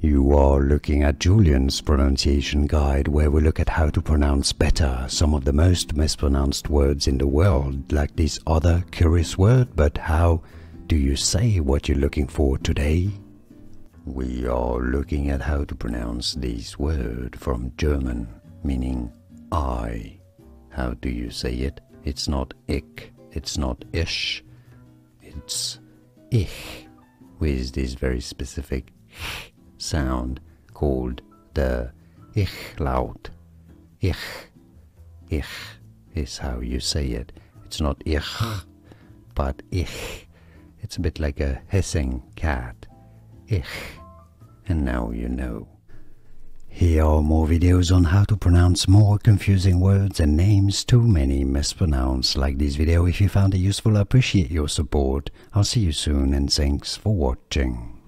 You are looking at Julian's pronunciation guide, where we look at how to pronounce better some of the most mispronounced words in the world, like this other curious word. But how do you say what you're looking for today? We are looking at how to pronounce this word from German, meaning I. How do you say it? It's not ich, it's not ish, it's ich, with this very specific sound called the ich laut. Ich is how you say it. It's not ich, but ich. It's a bit like a hissing cat. Ich. And now you know. Here are more videos on how to pronounce more confusing words and names too many mispronounced. Like this video if you found it useful. I appreciate your support. I'll see you soon and thanks for watching.